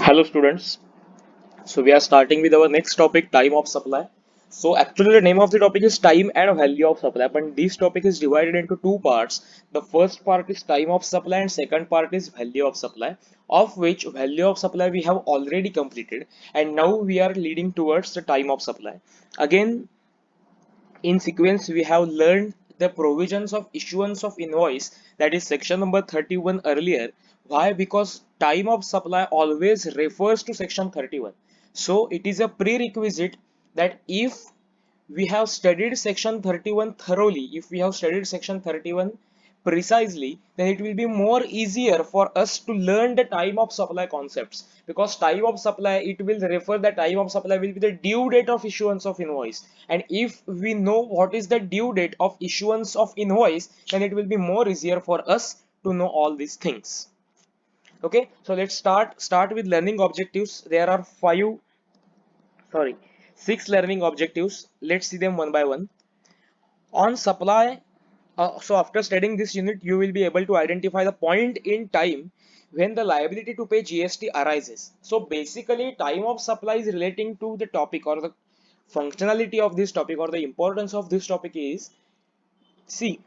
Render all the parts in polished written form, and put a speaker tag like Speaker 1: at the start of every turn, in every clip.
Speaker 1: Hello students. So we are starting with our next topic, time of supply. So actually the name of the topic is time and value of supply, but this topic is divided into two parts. The first part is time of supply and second part is value of supply, of which value of supply we have already completed, and now we are leading towards the time of supply. Again, in sequence, we have learned the provisions of issuance of invoice, that is section number 31 earlier. Why? Because time of supply always refers to section 31. So it is a prerequisite that if we have studied section 31 thoroughly, if we have studied section 31 precisely, then it will be more easier for us to learn the time of supply concepts, because time of supply, it will refer, the time of supply will be the due date of issuance of invoice, and if we know what is the due date of issuance of invoice, then it will be more easier for us to know all these things. Okay, so let's start with learning objectives. There are sorry six learning objectives. Let's see them one by one. On supply, so after studying this unit, you will be able to identify the point in time when the liability to pay GST arises. So basically, time of supply is relating to the topic, or the functionality of this topic, or the importance of this topic is, see,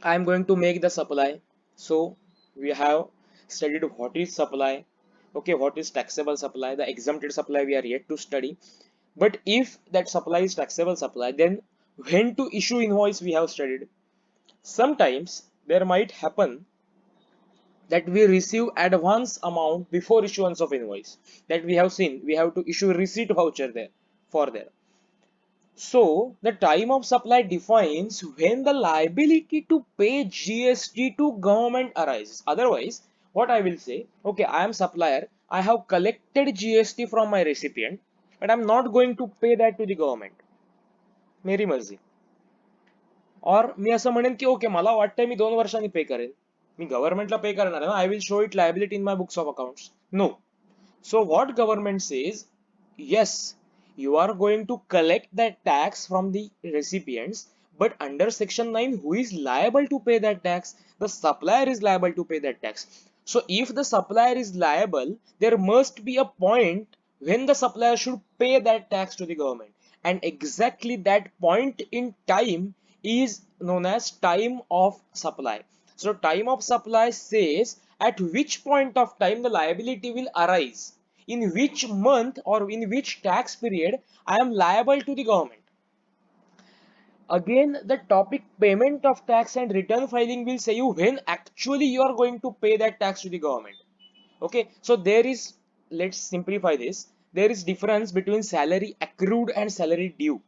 Speaker 1: I am going to make the supply. So we have studied what is supply, okay, what is taxable supply, the exempted supply we are yet to study. But if that supply is taxable supply, then when to issue invoice we have studied. Sometimes there might happen that we receive advance amount before issuance of invoice. That we have seen, we have to issue receipt voucher there for there. So the time of supply defines when the liability to pay GST to government arises. Otherwise, what I will say, okay, I am supplier, I have collected GST from my recipient, but I'm not going to pay that to the government. मेरी मर्जी. और मी असं म्हणेन की okay, मला वाटतंय मी 2 वर्षांनी पे करेन, मी गव्हर्नमेंटला पे करणार आहे ना, I will show it liability in my books of accounts. No. So what government says, yes, you are going to collect that tax from the recipients, but under section 9, who is liable to pay that tax? The supplier is liable to pay that tax. So if the supplier is liable, there must be a point when the supplier should pay that tax to the government, and exactly that point in time is known as time of supply. So time of supply says at which point of time the liability will arise, in which month or in which tax period I am liable to the government. Again, the topic payment of tax and return filing will say you when actually you are going to pay that tax to the government. Okay, so there is, let's simplify this. There is difference between salary accrued and salary due.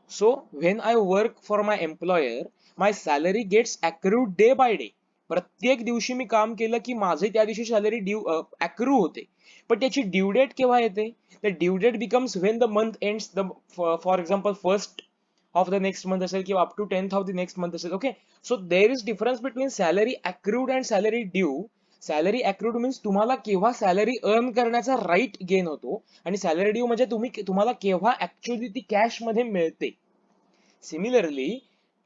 Speaker 1: So when I work for my employer, my salary gets accrued day by day. प्रत्येक दिवशी मी काम केलं की माझे त्या दिवशी salary due accrue होते. पण त्याची ड्यू डेट केव्हा येते? The due date becomes when the month ends, the for example first of the next month असेल किंवा up to 10th of the next month असेल. Okay, so there is difference between salary accrued and salary due. Salary accrued means तुम्हाला केव्हा salary earn करण्याचा right gain होतो, आणि salary due म्हणजे तुम्हाला केव्हा ऍक्च्युअली ती कॅश मध्ये मिळते. Similarly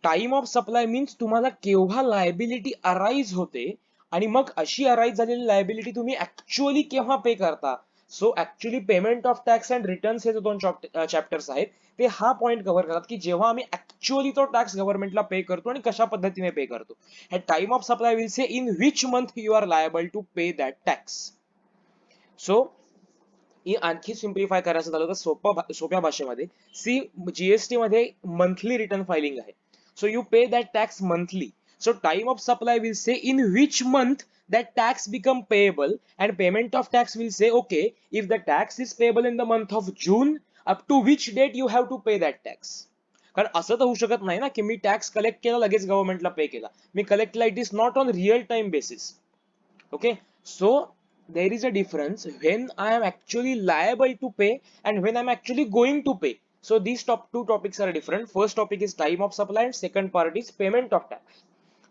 Speaker 1: time of supply means तुम्हाला केव्हा लायबिलिटी अराइज होते, आणि मग अशी अराइज झालेली लायबिलिटी तुम्ही ऍक्च्युअली केव्हा पे करता. So actually payment of tax and returns हे जे दोन चॅप्टर्स आहेत, ते हा पॉइंट कव्हर करतात की जेव्हा आम्ही ऍक्च्युअली तो टॅक्स गव्हर्नमेंटला पे करतो आणि कशा पद्धतीने पे करतो. हे time of supply will say in which month you are liable to pay that tax. So आणखी सिम्प्लिफाय करायचं झालं तर सोप्या भाषेमध्ये, सी, जीएसटी मध्ये मंथली रिटर्न फायलिंग आहे. So you pay that tax monthly. So time of supply will say in which month that tax become payable, and payment of tax will say okay, if the tax is payable in the month of June, up to which date you have to pay that tax. कारण असं तर होऊ शकत नाही ना की मी tax collect केला लगेच गव्हर्नमेंटला पे केला. मी कलेक्ट केला, it is not on real time basis. Okay, so there is a difference when I am actually liable to pay and when I'm actually going to pay. So these two topics are different. First topic is time of supply and second part is payment of tax.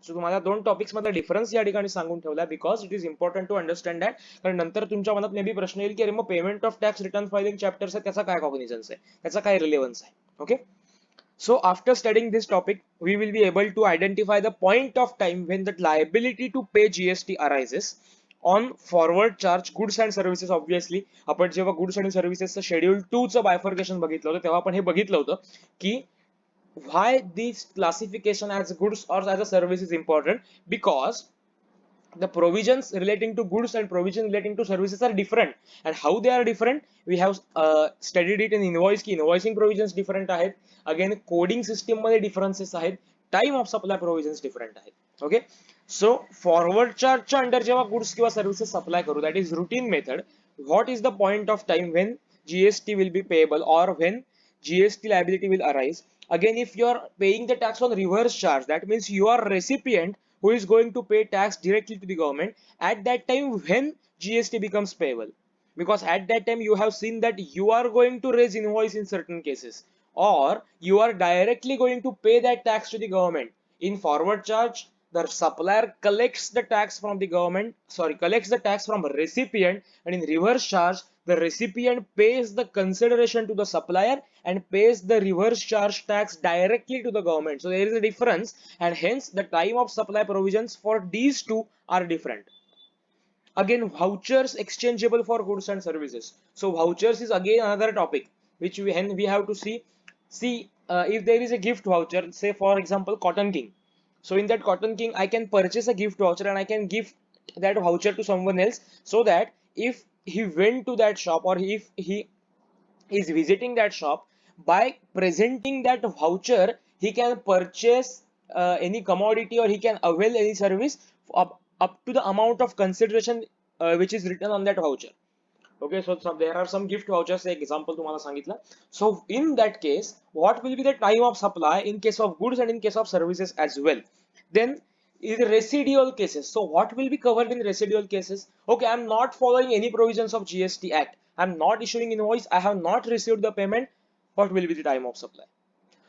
Speaker 1: So तुम्हाला दोन topics मधला difference या ठिकाणी सांगून ठेवला, because it is important to understand that. कारण नंतर तुमच्या मनात मे बी प्रश्न येईल की अरे मग payment of tax return filing chapters आहे, त्याचा काय कॉग्निझन्स आहे, त्याचा काय रिलेव्हन्स आहे. Okay, so after studying this topic, we will be able to identify the point of time when the liability to pay GST arises. On forward charge goods and services. Obviously आपण जेव्हा goods आणि सर्व्हिसेसचं schedule 2 चं bifurcation बघितलं होतं तेव्हा आपण हे बघितलं होतं की why this classification as goods or as a service is important, because the provisions relating to goods and provisions relating to services are different. And how they are different, we have studied it in invoice की invoicing provisions different आहेत, again coding system मध्ये differences आहेत, time of supply provisions different आहेत. Okay, so forward charge च्या under जेव्हा goods किंवा services supply करू, that is routine method, what is the point of time when GST will be payable or when GST liability will arise. Again, if you are paying the tax on reverse charge, that means you are recipient who is going to pay tax directly to the government at that time when GST becomes payable. Because at that time you have seen that you are going to raise invoice in certain cases, or you are directly going to pay that tax to the government. In forward charge, the supplier collects the tax from the government, collects the tax from a recipient, and in reverse charge, the recipient pays the consideration to the supplier and pays the reverse charge tax directly to the government. So there is a difference, and hence the time of supply provisions for these two are different. Again, vouchers exchangeable for goods and services. So vouchers is again another topic which we have to see. If there is a gift voucher, say for example Cotton King. So in that Cotton King, I can purchase a gift voucher and I can give that voucher to someone else, so that if he went to that shop or if he is visiting that shop, by presenting that voucher he can purchase any commodity or he can avail any service up to the amount of consideration which is written on that voucher. Okay, so there are some gift vouchers, example तुम्हाला सांगितलं. So in that case, what will be the time of supply in case of goods and in case of services as well? Then in residual cases, so what will be covered in residual cases? Okay, I'm not following any provisions of GST Act, I'm not issuing invoice, I have not received the payment. What will be the time of supply?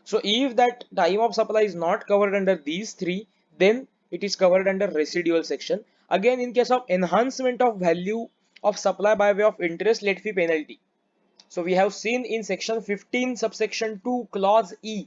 Speaker 1: So if that time of supply is not covered under these three, then it is covered under residual section. Again, in case of enhancement of value of supply by way of interest, late fee, penalty. So we have seen in section 15 subsection 2 clause E,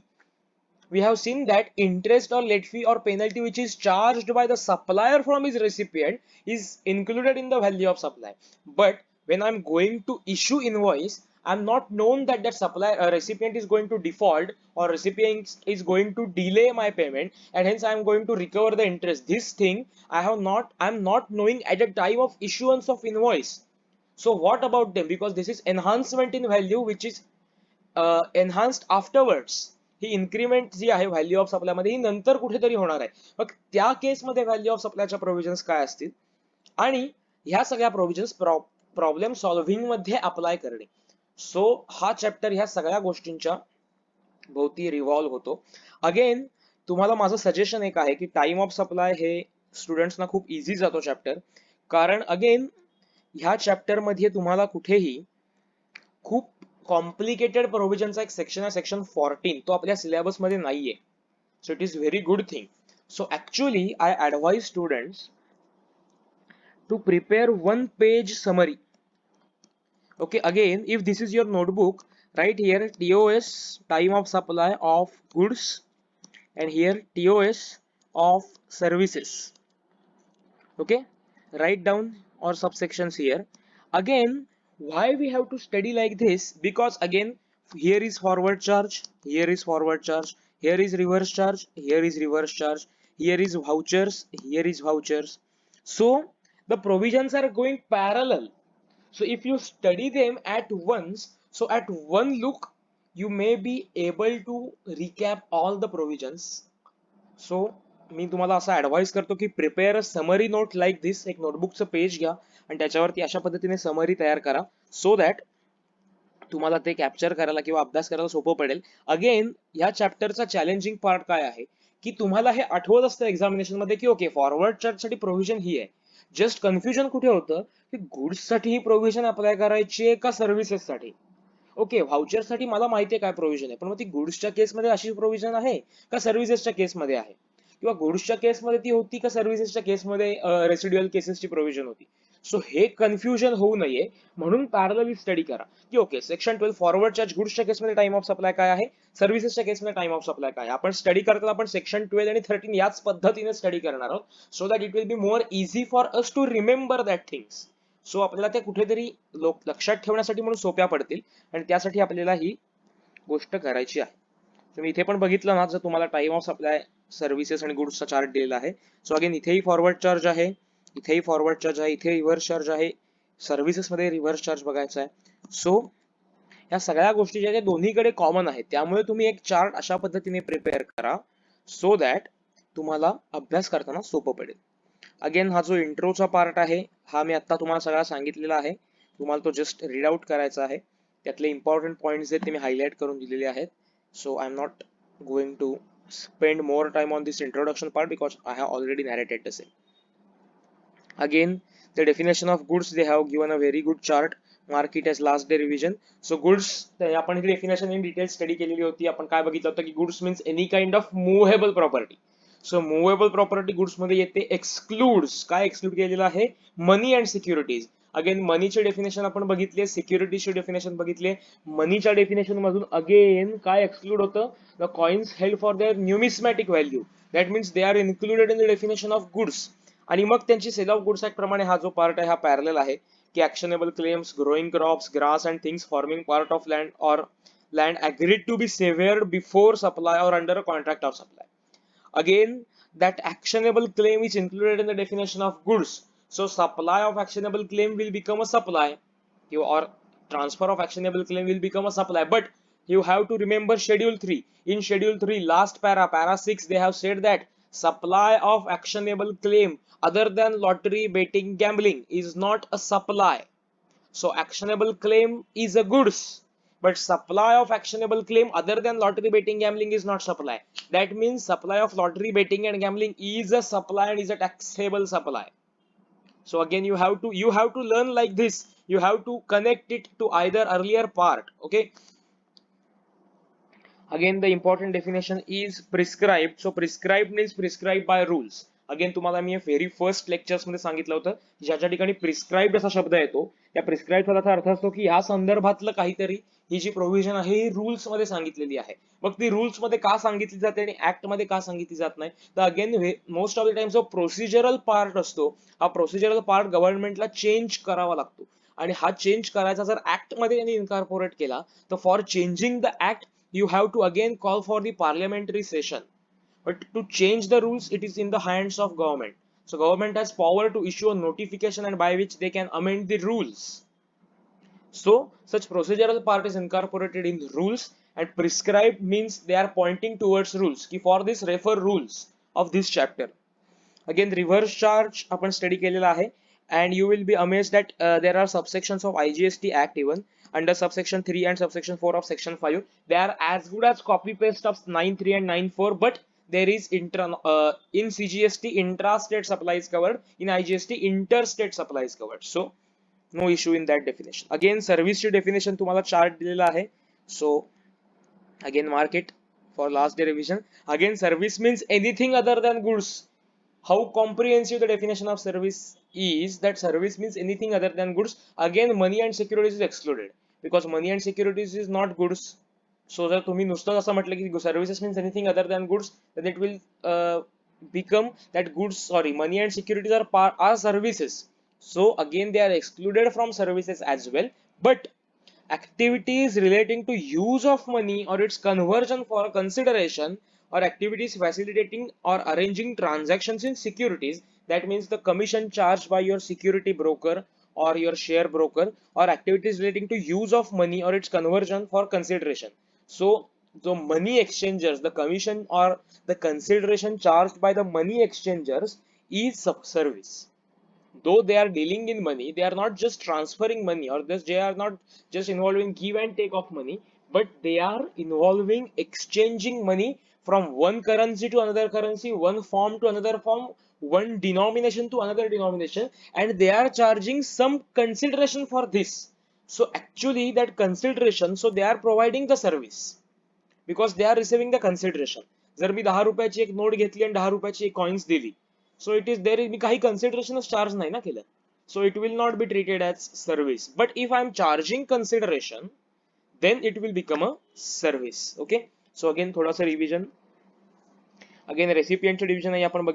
Speaker 1: we have seen that interest or late fee or penalty which is charged by the supplier from his recipient is included in the value of supply. But when I'm going to issue invoice, I'm not known that that supplier recipient is going to default or recipient is going to delay my payment, and hence I'm going to recover the interest. This thing I'm not knowing at the time of issuance of invoice. So what about them? Because this is enhancement in value which is enhanced afterwards. ही increment जी आहे value of supply मध्ये ही नंतर कुठेतरी होणार आहे. मग त्या केसमध्ये व्हॅल्यू ऑफ सप्लायच्या प्रोव्हिजन्स काय असतील आणि ह्या सगळ्या प्रोव्हिजन्स प्रॉब्लेम सॉल्व्हिंग मध्ये अप्लाय करणे. सो हा चॅप्टर ह्या सगळ्या गोष्टींच्या भोवती रिव्हॉल्व होतो. अगेन तुम्हाला माझं सजेशन एक आहे की टाइम ऑफ सप्लाय हे स्टुडंट्सना खूप इझी जातो चॅप्टर, कारण अगेन ह्या चॅप्टर मध्ये तुम्हाला कुठेही खूप कॉम्प्लिकेटेड प्रोव्हिजनचा एक सेक्शन आहे, सेक्शन 14, तो आपल्या सिलेबस मध्ये नाहीये. So it is very good thing. So actually I advise students to prepare 1 page summary. Okay, again, if this is your notebook, write here TOS, time of supply of goods, and here TOS of services. Okay, write down or subsections here. Again, why we have to study like this? Because again, here is forward charge, here is forward charge, here is reverse charge, here is reverse charge, here is vouchers, here is vouchers. So the provisions are going parallel. So if you study them at once, so at one look you may be able to recap all the provisions. So मी तुम्हाला असं advice करतो की prepare a summary note like this. एक नोटबुकचं page घ्या आणि त्याच्यावरती अशा पद्धतीने समरी तयार करा, सो दॅट तुम्हाला ते कॅप्चर करायला किंवा अभ्यास करायला सोपं पडेल. अगेन ह्या चॅप्टरचा चॅलेंजिंग पार्ट काय आहे की तुम्हाला हे आठवत असतं एक्झामिनेशन मध्ये की ओके फॉरवर्ड चार्ज साठी प्रोव्हिजन ही आहे. जस्ट कन्फ्युजन कुठे होतं की गुड्स साठी ही प्रोव्हिजन अप्लाय करायची आहे का सर्व्हिसेस साठी. ओके, व्हाउचर साठी मला माहिती आहे काय प्रोव्हिजन आहे, पण मग ती गुड्सच्या केसमध्ये अशी प्रोव्हिजन आहे का सर्व्हिसेसच्या केसमध्ये आहे, किंवा गुड्सच्या केसमध्ये ती होती का सर्व्हिसेसच्या केसमध्ये रेसिड्युअल केसेसची प्रोव्हिजन होती. सो हे कन्फ्युजन होऊ नये म्हणून पॅरलली स्टडी करा की ओके सेक्शन 12 फॉरवर्ड चार्ज गुड्सच्या केसमध्ये टाइम ऑफ सप्लाय काय आहे, सर्व्हिसेसच्या केसमध्ये टाइम ऑफ सप्लाय काय आहे. आपण स्टडी करताना आपण सेक्शन 12 आणि 13 याच पद्धतीने स्टडी करणार आहोत so that it will be more easy for us to remember that things. So आपल्याला ते कुठेतरी लक्षात ठेवण्यासाठी म्हणून सोप्या पडतील आणि त्यासाठी आपल्याला ही गोष्ट करायची आहे. तुम्ही इथे पण बघितलं ना, जर तुम्हाला टाइम ऑफ सप्लाय सर्व्हिसेस आणि गुड्सचा चार्ट दिलेला आहे. सो अगेन इथेही फॉरवर्ड चार्ज आहे, इथेही फॉरवर्ड चार्ज आहे, इथे रिव्हर्स चार्ज आहे, सर्व्हिसेस मध्ये रिव्हर्स चार्ज बघायचा आहे. सो या सगळ्या गोष्टी ज्या दोन्हीकडे कॉमन आहेत त्यामुळे तुम्ही एक चार्ट अशा पद्धतीने प्रिपेअर करा सो दॅट तुम्हाला अभ्यास करताना सोपं पडेल. अगेन हा जो इंट्रोचा पार्ट आहे हा मी आता तुम्हाला सगळा सांगितलेला आहे, तुम्हाला तो जस्ट रीड आउट करायचा आहे. त्यातले इम्पॉर्टंट पॉइंट्स आहेत ते मी हायलाइट करून दिलेले आहेत. So I am not going to spend more time on this introduction part because I have already narrated the same. Again, the definition of goods, they have given a very good chart. Mark it as last day revision. So goods, आपण ही definition in detail study केलेली होती. आपण काय बघितलं होतं की goods means any kind of movable property. So movable property goods मध्ये येते excludes, काय exclude केलेलं आहे, money and securities. अगेन मनीचे डेफिनेशन आपण बघितले, सिक्युरिटीचे डेफिनेशन बघितले. मनीच्या डेफिनेशन मधून अगेन काय एक्सक्लूड होतं, the coins held for their numismatic value, that means they are included in the definition of goods. आणि मग त्यांची सेल ऑफ गुड्स ऍक्ट प्रमाणे हा जो पार्ट आहे हा पॅरलल आहे की actionable claims, growing crops, grass and things forming part of land or land agreed to be severed before supply or under a contract of supply. Again, that actionable claim is included in the definition of goods. So supply of actionable claim will become a supply, or transfer of actionable claim will become a supply. But you have to remember schedule 3. In schedule 3 last para 6 they have said that supply of actionable claim other than lottery, betting, gambling is not a supply. So actionable claim is a goods, but supply of actionable claim other than lottery, betting, gambling is not supply. That means supply of lottery, betting and gambling is a supply and is a taxable supply. So again you have to learn like this, you have to connect it to either earlier part. Okay, again the important definition is prescribed. So prescribed means prescribed by rules. Again तुम्हाला मी very first lectures मध्ये सांगितलं होतं ज्या ज्या ठिकाणी prescribed असा शब्द येतो त्या प्रिस्क्राईब्ड पदाचा अर्थ असतो की या संदर्भातलं काहीतरी, ही जी प्रोव्हिजन आहे ही रूल्स मध्ये सांगितलेली आहे. मग ती रूल्स मध्ये का सांगितली जाते आणि ऍक्ट मध्ये का सांगितली जात नाही, तर again most of the time जो प्रोसिजरल पार्ट असतो हा प्रोसिजरल पार्ट गव्हर्नमेंटला चेंज करावा लागतो आणि हा चेंज करायचा जर ऍक्ट मध्ये त्यांनी इन्कॉर्पोरेट केला तर for changing the act you have to again call for the parliamentary session. But to change the rules, it is in the hands of government. So government has power to issue a notification and by which they can amend the rules. So such procedural part is incorporated in the rules, and prescribed means they are pointing towards rules. For this refer rules of this chapter. Again reverse charge आपण study केलेला आहे and you will be amazed that there are subsections of IGST Act even under subsection 3 and subsection 4 of section 5. They are as good as copy paste of 9.3 and 9.4, but there is in CGST intra-state supply is covered, in IGST interstate supply is covered. So no issue in that definition. Again service definition तुम्हाला chart दिलेला आहे. So again mark it for last day revision. Again service means anything other than goods. How comprehensive the definition of service is, that service means anything other than goods. Again money and securities is excluded because money and securities is not goods. So जर तुम्ही नुसतं असं म्हटलं की services means anything other than goods, then it will become that goods, sorry, money and securities are services. So again they are excluded from services as well. But activities relating to use of money or its conversion for consideration, or activities facilitating or arranging transactions in securities, that means the commission charged by your security broker or your share broker, or activities relating to use of money or its conversion for consideration. So the money exchangers, the commission or the consideration charged by the money exchangers is service. Though they are dealing in money, they are not just transferring money, or they are not just involving give and take of money, but they are involving exchanging money from one currency to another currency, one form to another form, one denomination to another denomination, and they are charging some consideration for this. So actually that consideration, so they are providing the service because they are receiving the consideration. जर मी 10 रुपयाची एक note घेतली आणि 10 रुपयाची एक coins दिली, so it is there, मी काही कन्सिडरेशनच charge नाही ना केलं. So it will not be treated as service. But if I'm charging consideration, then it will become a service. Okay. So again थोडासा revision. अगेन रेसिपियंटचं डिव्हिजन आपण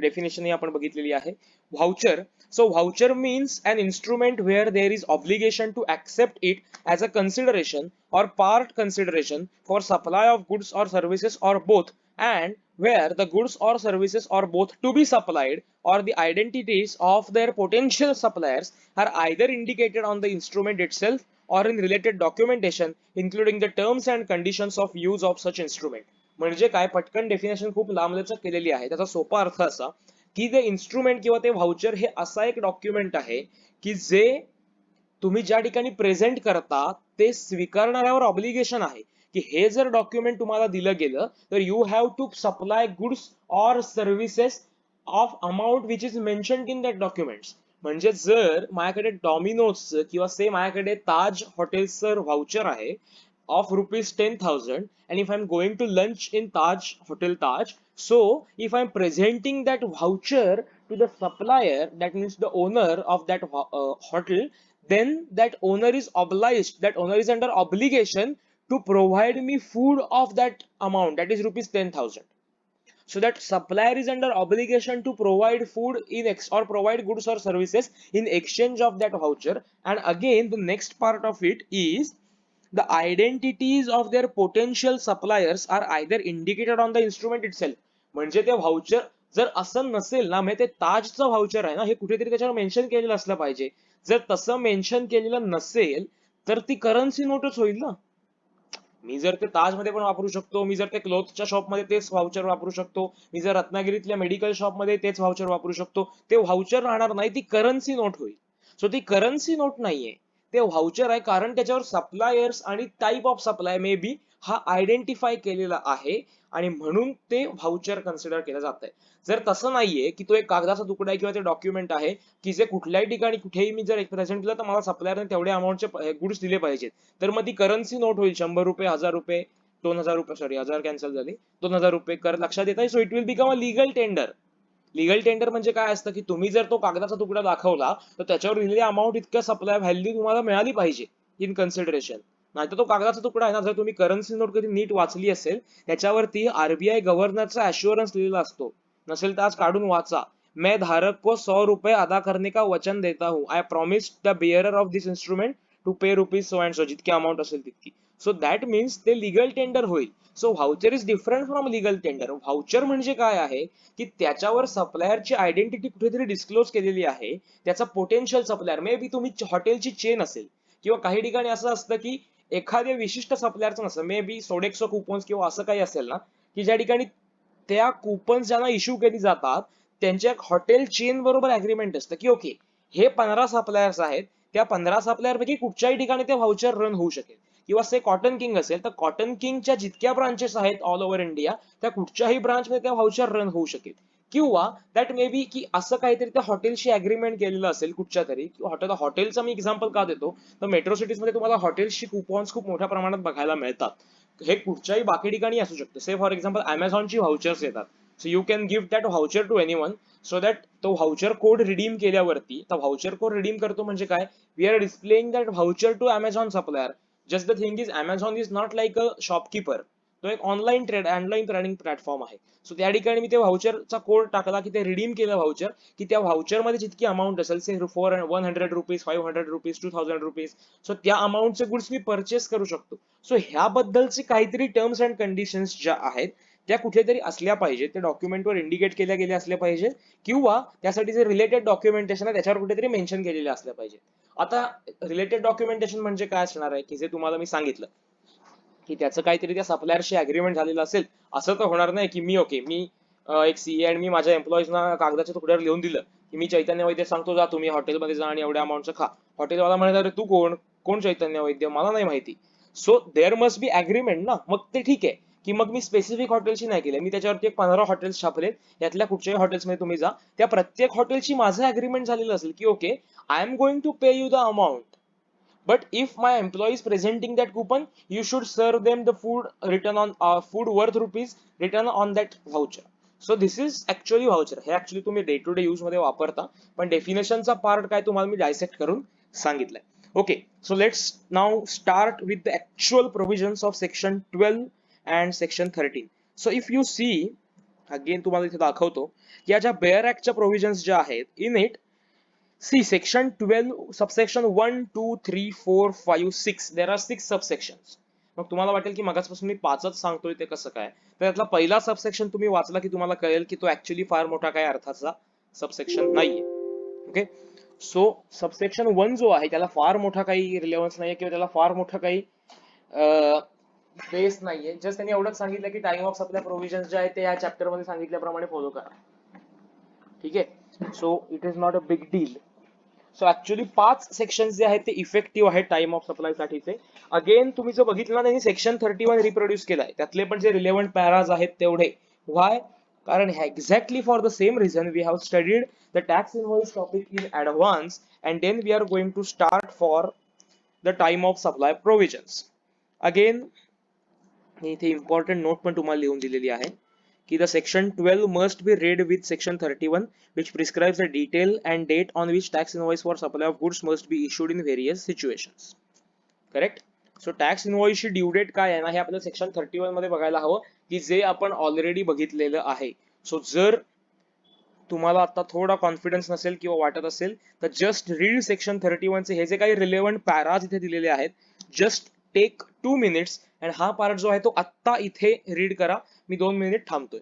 Speaker 1: definition आपण बघितलेली आहे. Voucher, so voucher means an instrument where there is obligation to accept it as a consideration or part consideration for supply of goods or services or both, and where the goods or services or both to be supplied or the identities of their potential suppliers are either indicated on the instrument itself or in related documentation including the terms and conditions of use of such instrument. म्हणजे काय, पटकन definition खूप लांबलचक केलेली आहे. त्याचा सोपा अर्थ असा की ते इन्स्ट्रुमेंट किंवा ते व्हाउचर हे असा एक डॉक्युमेंट आहे की जे तुम्ही ज्या ठिकाणी प्रेझेंट करता ते स्वीकारणाऱ्यावर ऑब्लिगेशन आहे की हे जर डॉक्युमेंट तुम्हाला दिलं गेलं तर you have to supply goods or services of amount which is mentioned in that documents. म्हणजे जर माझ्याकडे डॉमिनोजचं किंवा से माझ्याकडे ताज हॉटेलचं व्हाउचर आहे of rupees 10,000, and if I'm going to lunch in Taj Hotel Taj, so if I'm presenting that voucher to the supplier, that means the owner of that hotel, then that owner is obliged, that owner is under obligation to provide me food of that amount, that is rupees 10,000. So that supplier is under obligation to provide food or provide goods or services in exchange of that voucher. And again the next part of it is the identities of their potential suppliers are either indicated on the instrument itself. म्हणजे ते voucher जर असं नसेल ना, म्हणजे ते ताजचं voucher आहे ना, हे कुठेतरी त्याच्यावर मेन्शन केलेलं असलं पाहिजे. जर तसं मेन्शन केलेलं नसेल तर ती करन्सी नोटच होईल ना. मी जर ते ताज मध्ये पण वापरू शकतो, मी जर ते क्लोथच्या शॉप मध्ये तेच व्हाउचर वापरू शकतो, मी जर रत्नागिरीतल्या मेडिकल शॉप मध्ये तेच व्हाउचर वापरू शकतो. ते व्हाउचर राहणार नाही, ती करन्सी नोट होईल. सो ती करन्सी नोट नाहीये, ते व्हाउचर आहे, कारण त्याच्यावर सप्लायर्स आणि type of supply may be हा आयडेंटिफाय केलेला आहे आणि म्हणून ते व्हाउचर कन्सिडर केलं जात आहे. जर तसं नाहीये की तो एक कागदाचा तुकडा आहे किंवा ते डॉक्युमेंट आहे की जे कुठल्याही ठिकाणी कुठेही मी जर प्रेझेंट केलं तर मला सप्लायरने तेवढ्या अमाऊंटचे गुड्स दिले पाहिजेत, तर मग ती करन्सी नोट होईल. 100 रुपये, 1000 रुपये, 2000 रुपये, सॉरी 1000 कॅन्सल झाली, 2000 रुपये कर लक्षात येत आहे. So it will become a legal tender. Legal tender म्हणजे काय असतं की तुम्ही जर तो कागदाचा तुकडा दाखवला तर त्याच्यावर लिहिलेली अमाऊंट इतकं सप्लाय व्हॅल्यू तुम्हाला मिळाली पाहिजे इन कन्सिडरेशन. नाहीतर तो कागदाचा तुकडा आहे ना, जर तुम्ही करन्सी नोट कधी नीट वाचली असेल त्याच्यावरती आरबीआय गव्हर्नरचा ॲश्युरन्स लिहिलेला असतो. नसेल तर आज काढून वाचा. मैं धारक को 100 रुपये अदा करने का वचन देता हूँ. I promise the bearer of this instrument to pay rupees so and so, जितकी अमाऊंट असेल तितकी. सो दॅट मीन्स ते लिगल टेंडर होईल. So voucher is different from legal tender. Voucher म्हणजे काय आहे की त्याच्यावर सप्लायरची आयडेंटिटी कुठेतरी डिस्क्लोज केलेली आहे. त्याचा पोटेन्शियल सप्लायर मे बी तुम्ही हॉटेलची चेन असेल किंवा काही ठिकाणी असं असतं की एखाद्या विशिष्ट सप्लायरचं नसतं, मे बी सोडेक्सो कुपन्स किंवा असं काही असेल ना की ज्या ठिकाणी त्या कुपन्स ज्यांना इश्यू केली जातात त्यांच्या हॉटेल चेन बरोबर अग्रीमेंट असतं की ओके हे 15 सप्लायर्स आहेत, त्या 15 सप्लायर पैकी कुठच्याही ठिकाणी ते व्हाउचर रन होऊ शकेल. किंवा से कॉटन किंग असेल तर कॉटन किंगच्या जितक्या ब्रांचेस आहेत ऑल ओव्हर इंडिया त्या कुठच्याही ब्रांच मध्ये त्या व्हाउचर रन होऊ शकेल. किंवा दॅट मे बी की असं काहीतरी त्या हॉटेलशी अग्रीमेंट केलेलं असेल कुठच्या तरी. हॉटेलचं मी एक्झाम्पल का देतो तर मेट्रो सिटीज मध्ये तुम्हाला हॉटेल्सची कुपन्स खूप मोठ्या प्रमाणात बघायला मिळतात. हे कुठच्याही बाकी ठिकाणी असू शकतं. से फॉर एक्झाम्पल अमेझॉनची व्हाउचर्स येतात. So you can give that voucher to anyone so that तो व्हाउचर कोड रिडीम केल्यावरती, तर व्हाउचर कोड रिडीम करतो म्हणजे काय, we are displaying that voucher to Amazon supplier. Just the thing is Amazon is not like a shopkeeper, तो एक online trading platform आहे. सो त्या ठिकाणी मी ते व्हाउचरचा कोड टाकला की ते रिडीम केलं व्हाउचर की त्या व्हाउचर मध्ये जितकी अमाऊंट असेल से 100 रुपीज, 500 रुपीज, 2000 रुपीज, सो त्या अमाऊंटचे गुड्स मी परचेस करू शकतो. सो ह्याबद्दलचे काहीतरी टर्म्स अँड कंडिशन्स ज्या आहेत त्या कुठेतरी असल्या पाहिजे, ते डॉक्युमेंटवर इंडिकेट केल्या गेल्या असल्या पाहिजे किंवा त्यासाठी जे रिलेटेड डॉक्युमेंटेशन आहे त्याच्यावर कुठेतरी मेन्शन केलेले असल्या पाहिजे. आता रिलेटेड डॉक्युमेंटेशन म्हणजे काय असणार आहे की जे तुम्हाला मी सांगितलं की त्याचं काहीतरी त्या सप्लायरशी अग्रीमेंट झालेलं असेल. असं तर होणार नाही की मी एक सीए आणि मी माझ्या एम्प्लॉईजना कागदाच्या तुकड्यावर लिहून दिलं की मी चैतन्य वैद्य सांगतो जा तुम्ही हॉटेलमध्ये जा आणि एवढ्या अमाऊंटचं खा. हॉटेलवाला म्हणत अरे तू कोण कोण चैतन्य वैद्य, मला नाही माहिती. So there must be agreement ना. मग ते ठीक आहे की मग मी स्पेसिफिक हॉटेलची नाही केले, मी त्याच्यावरती एक 15 हॉटेल्स छापले, यातल्या कुठच्याही हॉटेल्समध्ये तुम्ही जा, त्या प्रत्येक हॉटेलची माझं अग्रीमेंट झालेलं असेल की okay I am going to pay you the amount, but if my employee is presenting that coupon, you should serve them the food written on food worth rupees written on that voucher. So this is actually voucher. हे actually तुम्ही day to day use मध्ये वापरता, पण डेफिनेशनचा part काय तुम्हाला मी dissect करून सांगितलंय. Okay, so let's now start with the actual provisions of section 12 and section 13. So if you see, again तुम्हाला इथे दाखवतो की या ज्या बेअर ऍक्टच्या प्रोव्हिजन्स ज्या आहेत in it, see section 12 subsection 1 2 3 4 5 6, there are 6 subsections. मग तुम्हाला वाटेल की मगाचपासून मी पाचच सांगतोय ते कसं काय, तर त्यातला पहिला सबसेक्शन तुम्ही वाचला की तुम्हाला कळेल की तो ऍक्च्युअली फार मोठा काय अर्थाचा सबसेक्शन नाहीये. ओके, सो सबसेक्शन 1 जो आहे त्याला फार मोठा काही रिलेव्हन्स नाहीये किंवा त्याला फार मोठा काही बेस नाहीये. जस्ट त्यांनी एवढंच सांगितलं की टाइम ऑफ सप्लाय प्रोव्हिजन्स जे आहेत ते या चॅप्टर मध्ये सांगितल्याप्रमाणे फॉलो करा. ठीक आहे, so it is not a big deal. So actually 5 section जे आहेत ते इफेक्टिव्ह आहेत टाइम ऑफ सप्लाय साठीचे. अगेन तुम्ही जर बघितलं ना, त्यांनी सेक्शन 31 रिप्रोड्यूस केलाय, त्यातले पण जे रिलेव्हंट पॅराज आहेत तेवढे. व्हाय? कारण exactly for the same reason we have studied the tax invoice topic in advance and then we are going to start for the time of supply provisions. Again इथे important note पण तुम्हाला लिहून दिलेली आहे की the section 12 must be read with section 31, which prescribes the detail and date on which tax invoice for supply of goods must be issued in various situations. Correct. So tax invoice ची due date काय आहे ना, हे आपल्याला section 31 मध्ये बघायला हवं, की जे आपण ऑलरेडी बघितलेलं आहे. सो जर तुम्हाला आता थोडा कॉन्फिडन्स नसेल किंवा वाटत असेल तर जस्ट रीड सेक्शन 31 चे हे जे काही रिलेव्हंट पॅराज इथे दिलेले आहेत, जस्ट टेक 2 मिनिट्स अँड हा पार्ट जो आहे तो आत्ता इथे रीड करा. मी 2 मिनिट थांबतोय.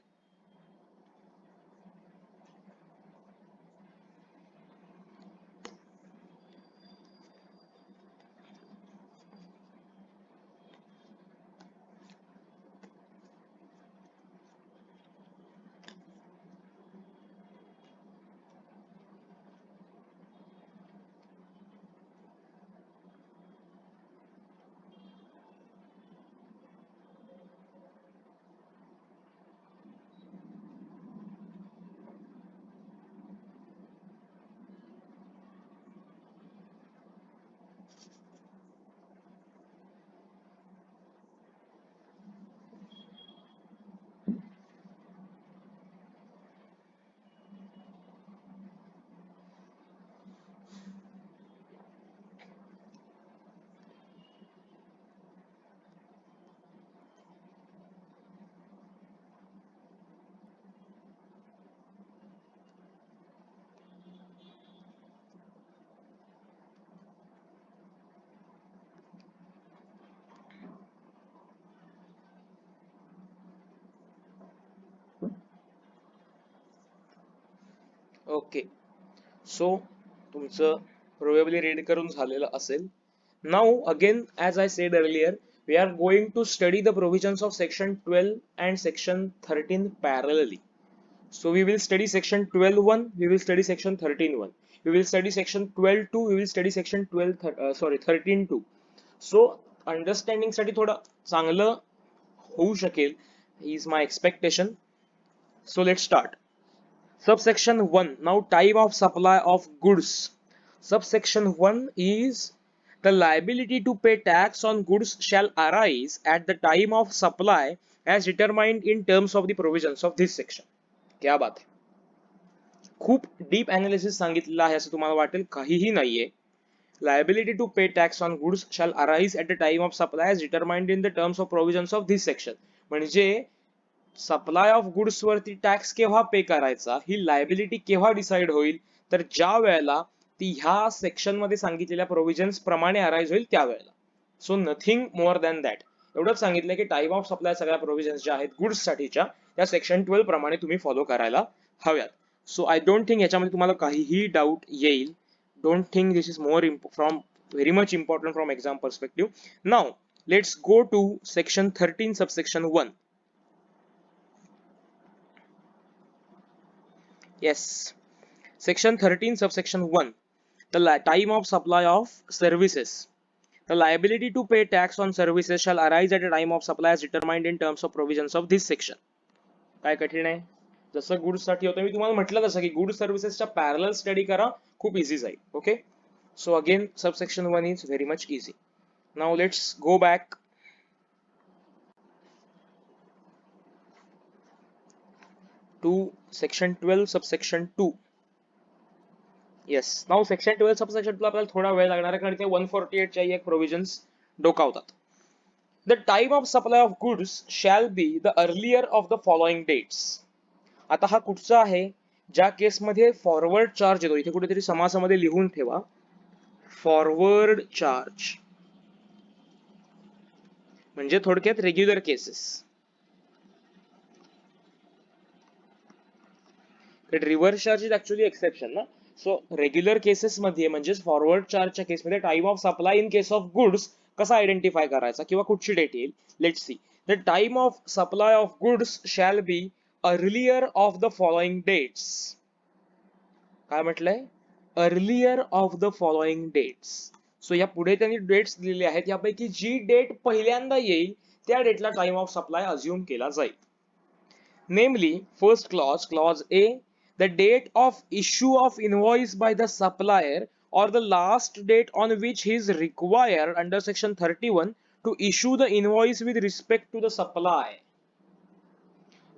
Speaker 1: ओके, सो तुमचं प्रोबेबली रीड करून झालेलं असेल. Now again as I said earlier, we are going to study the provisions of section 12 and section 13 parallelly. So we will study section 12.1, we will study section 13.1, we will study section 12.2, we will study section 13.2. So understanding साठी थोडं चांगलं होऊ शकेल is my expectation. So let's start. Subsection 1. Now type of supply of goods. Subsection 1 is the liability to pay tax on goods shall arise at the time of supply as determined in terms of the provisions of this section. क्या बात है. खूप deep analysis सांगितलेलं आहे असं तुम्हाला वाटेल, काहीही नाहीये. Liability to pay tax on goods shall arise at the time of supply as determined in the terms of provisions of this section. म्हणजे सप्लाय ऑफ गुड्स वरती टॅक्स केव्हा पे करायचा ही लायबिलिटी केव्हा डिसाइड होईल, तर ज्या वेळेला ती ह्या सेक्शन मध्ये सांगितलेल्या प्रोव्हिजन्स प्रमाणे अराइज होईल त्यावेळेला. So nothing more than that. एवढंच सांगितलं की टाइम ऑफ सप्लाय सगळ्या प्रोव्हिजन्स ज्या आहेत गुड्स साठीच्या त्या सेक्शन 12 प्रमाणे तुम्ही फॉलो करायला हव्यात. सो आय डोंट थिंक याच्यामध्ये तुम्हाला काहीही डाऊट येईल. Don't think this is more from very much important from exam perspective. Now let's go to section 13 subsection 1. Yes. Section 13 subsection 1. The time of supply of services. The liability to pay tax on services shall arise at a time of supply as determined in terms of provisions of this section. काय कठीण आहे? जसं goods साठी होतं मी तुम्हाला म्हटलं तसं की गुड्स सर्व्हिसेसचा पॅरलल स्टडी करा, खूप इझी जाईल. Okay, so again subsection 1 is very much easy. Now let's go back. to section 12 subsection 2. Yes, now section 12 subsection 2 आपल्याला थोडा वेळ लागणार आहे कारण ते 148 च्या एक प्रोव्हिजन्स डोकावतात. The time of supply of goods shall be the earlier of the following dates. आता हा कुठचा आहे, ज्या केसमध्ये फॉरवर्ड चार्ज येतो, इथे कुठेतरी समासामध्ये लिहून ठेवा, फॉरवर्ड चार्ज म्हणजे थोडक्यात regular cases. Reverse charge is actually exception ना. सो रेग्युलर केसेस मध्ये म्हणजेच फॉरवर्ड चार्जच्या केसमध्ये time of supply in case of goods कसा आयडेंटिफाय करायचा किंवा कुठची डेट येईल. Let's see, the time of supply of goods shall be earlier of the following dates. काय म्हटलंय, earlier of the following dates. So या पुढे त्यांनी डेट्स दिलेले आहेत, यापैकी जी डेट पहिल्यांदा येईल त्या डेटला टाइम ऑफ सप्लाय अज्युम केला जाईल. नेमली first clause, clause A, the date of issue of invoice by the supplier or the last date on which he is required under section 31 to issue the invoice with respect to the supply.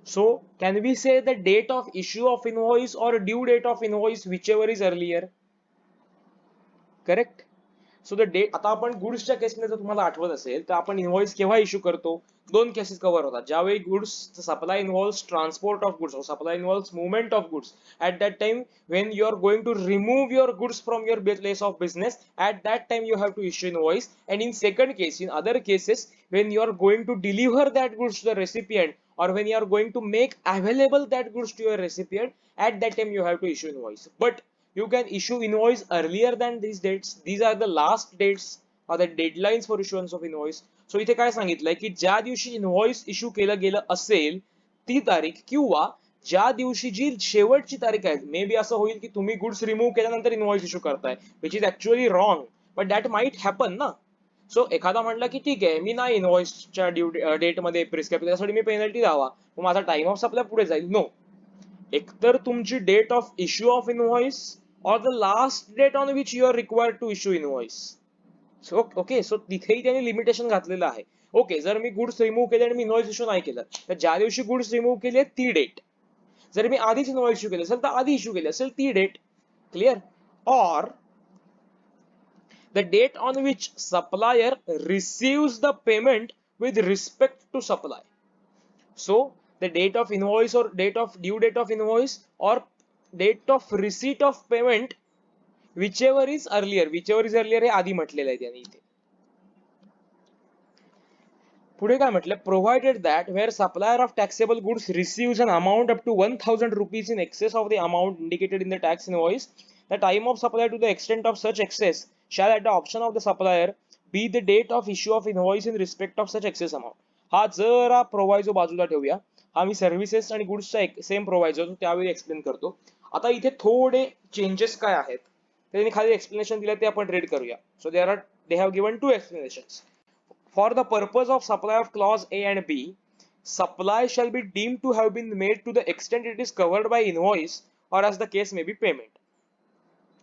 Speaker 1: So can we say the date of issue of invoice or due date of invoice, whichever is earlier? Correct. So the date, आता आपण गुड्सच्या केसमध्ये जर तुम्हाला आठवत असेल तर आपण invoice केव्हा इश्यू करतो, दोन केसेस कव्हर होतात. ज्यावेळी goods supply involves transport of goods, supply involves movement of goods. At that time when you are going to remove your goods from your place of business, at that time you have to issue invoice. And in second case, in other cases, when you are going to deliver that goods to the recipient or when you are going to make available that goods to your recipient, at that time you have to issue invoice. But you can issue invoice earlier than these dates. These are the last dates or the deadlines for issuance of invoice. So इथे काय सांगितलंय की ज्या दिवशी invoice issue केलं गेलं असेल ती तारीख किंवा ज्या दिवशी जी शेवटची तारीख आहे, मे बी असं होईल की तुम्ही गुड्स रिमूव्ह केल्यानंतर इनव्हॉइस इश्यू करताय, which is actually wrong, but that might happen ना. सो एखादा म्हटलं की ठीक आहे, मी ना इनव्हॉइसच्या डेट मध्ये प्रिस्क्राईब त्यासाठी मी पेनल्टी द्यावा, मग माझा टाइम ऑफ सप्लाय पुढे जाईल. नो, एकतर तुमची date of issue of invoice or the last date on which you are required to issue invoice. So okay, so तिथेही त्यांनी लिमिटेशन घातलेलं आहे. ओके, जर मी गुड्स रिमूव्ह केले आणि मी इनव्हॉइस इश्यू नाही केलं तर ज्या दिवशी गुड्स रिमूव्ह केले ती डेट, जर मी आधीच इनव्हॉइस इश्यू केले असेल तर आधी इश्यू केले असेल ती date. Clear. Or the date on which supplier receives the payment with respect to supply. So the date of invoice or date of due date of invoice or date of receipt of payment, whichever is earlier. Whichever is earlier हे आधी म्हटलेलं आहे त्यांनी इथे. पुढे काय म्हटलं, provided that where supplier of taxable goods receives an amount up to 1000 rupees in excess of the amount indicated in the tax invoice, the time of supply to the extent of such excess shall at the option of the supplier be the date of issue of invoice in respect of such excess amount. हा जरा प्रोव्हायझो बाजूला ठेवूया, हा मी services आणि गुड्सचा same प्रोव्हायझो त्यावेळी explain करतो. आता इथे थोडे चेंजेस काय आहेत त्यांनी खाली एक्सप्लेनेशन दिलं ते आपण रीड करूया. So they have given two explanations. For the purpose of supply of clause A and B, supply shall be deemed to have been made to the extent it is covered by invoice or as the case may be payment.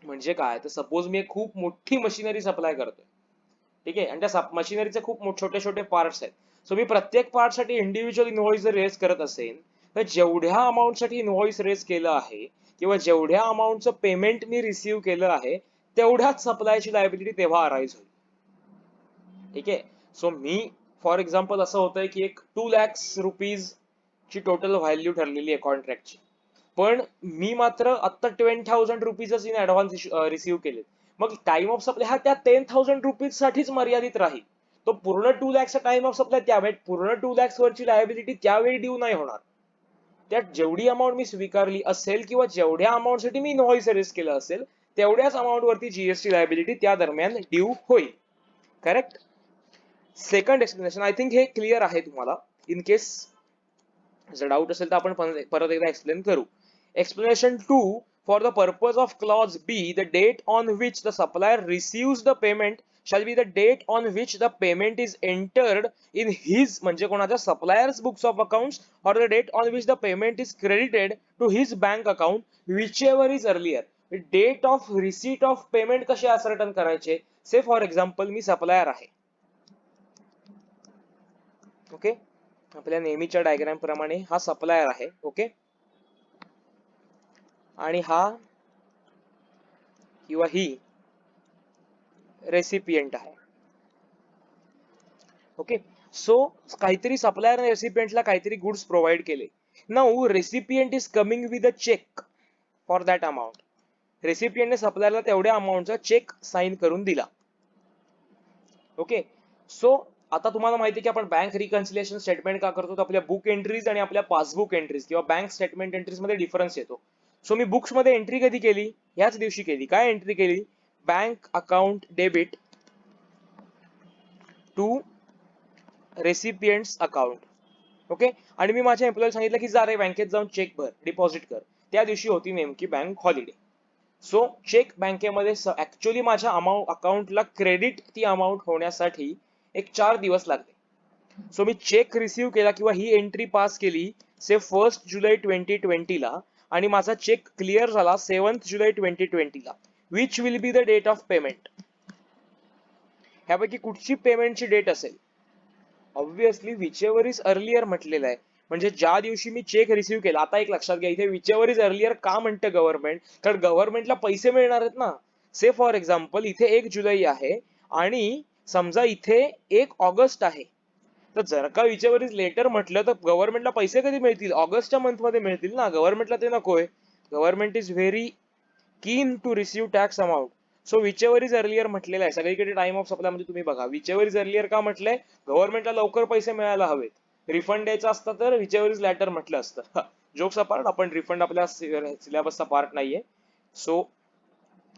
Speaker 1: म्हणजे काय, तर suppose मी एक खूप मोठी machinery supply करतोय, ठीक आहे, आणि त्या मशिनरीचे खूप छोटे छोटे पार्ट्स आहेत. सो मी प्रत्येक पार्टसाठी इंडिव्हिज्युअल इनव्हॉइस जर रेज करत असेल तर जेवढ्या अमाऊंटसाठी इनव्हॉइस रेज केलं आहे किंवा जेवढ्या अमाऊंटचं पेमेंट मी रिसीव्ह केलं आहे तेवढ्याच सप्लायची लायबिलिटी तेव्हा अराईज होईल. ठीक आहे. सो मी फॉर एक्झाम्पल असं होतंय की एक 2 लाख रुपीज ची टोटल व्हॅल्यू ठरलेली आहे कॉन्ट्रॅक्टची, पण मी मात्र आता 10,000 रुपीजच इन ऍडव्हान्स रिसीव्ह केले. मग टाइम ऑफ सप्लाय हा त्या 10,000 रुपीज साठीच मर्यादित राहील. तो पूर्ण 2 लाखचा टाइम ऑफ सप्लाय त्यावेळी, पूर्ण 2 लाख वरची लायबिलिटी त्यावेळी ड्यू नाही होणार. त्यात जेवढी अमाऊंट मी स्वीकारली असेल किंवा जेवढ्या अमाऊंटसाठी मी इनव्हॉइस रेज केलं असेल तेवढ्याच अमाऊंट वरती जीएसटी लायबिलिटी त्या दरम्यान ड्यू होईल. Correct. Second explanation, I think हे क्लिअर आहे तुम्हाला. इन केस जर डाऊट असेल तर आपण परत एकदा एक्सप्लेन करू. Explanation 2, for the purpose of clause B, the date on which the supplier receives the payment shall be the date on which the payment is entered in his, म्हणजे कोणाच्या suppliers books of accounts, or the date on which the payment is credited to his bank account, whichever is earlier. Date of receipt of payment कसे ascertain करायचे. Say for example मी supplier आहे, okay, आपल्या नेहमीच्या diagram प्रमाणे हा supplier आहे, okay. आणि हा किंवा ही रेसिपियंट आहे. ओके, सो काहीतरी सप्लायर रेसिपियंटला काहीतरी गुड्स प्रोव्हाइड केले. Now recipient is coming with a cheque for that amount. रेसिपियंटने सप्लायरला तेवढ्या अमाऊंटचा चेक साइन करून दिला. ओके, सो आता तुम्हाला माहिती आहे की आपण बँक रिकन्सिलेशन स्टेटमेंट का करतो, आपल्या बुक एंट्रीज आणि आपल्या पासबुक एंट्रीज किंवा बँक स्टेटमेंट एंट्रीज मध्ये डिफरन्स येतो. सो मी बुक्स मध्ये एंट्री कधी केली, याच दिवशी केली. काय एंट्री केली, bank account debit to recipients account. Okay, आणि मी माझ्या एम्प्लॉईला सांगितलं की जा रे बँकेत जाऊन चेक भर, डिपॉझिट कर. त्या दिवशी होती नेमकी बँक हॉलिडे. सो चेक बँकेमध्ये ऍक्च्युअली माझ्या अकाउंटला क्रेडिट ती अमाऊंट होण्यासाठी एक 4 दिवस लागले. सो मी चेक रिसीव्ह केला किंवा ही एंट्री पास केली से 1 जुलै 2020 ला, आणि माझा चेक क्लिअर झाला 7 जुलै 2020 ला. Which will be the date of payment. ह्यापैकी कुठची पेमेंटची डेट असेल, ऑब्व्हियसली विचेवर इज अर्लियर म्हटलेलं आहे. म्हणजे ज्या दिवशी मी चेक रिसीव्ह केला. आता एक लक्षात घ्या, इथे विचेवर इज अर्लियर का म्हणतं गव्हर्नमेंट, कारण गव्हर्नमेंटला पैसे मिळणार आहेत ना. से फॉर एक्झाम्पल इथे 1 जुलै आहे आणि समजा इथे 1 ऑगस्ट आहे, तर जर का विचेवर इज लेटर म्हटलं तर गव्हर्नमेंटला पैसे कधी मिळतील, ऑगस्टच्या मंथ मध्ये मिळतील ना. गव्हर्नमेंटला ते नकोय. Government is very keen to receive tax amount. So whichever is earlier म्हटलेलं आहे सगळीकडे. टाइम ऑफ सप्लाय मध्ये तुम्ही बघा विचेवर इज अर्लियर का म्हटलंय, गव्हर्नमेंटला लवकर पैसे मिळायला हवेत. रिफंड द्यायचं असतं तर विचेवर इज लॅटर म्हटलं असतं. जोक्स अपार्ट, आपण रिफंड आपल्या सिलेबसचा पार्ट नाहीये. सो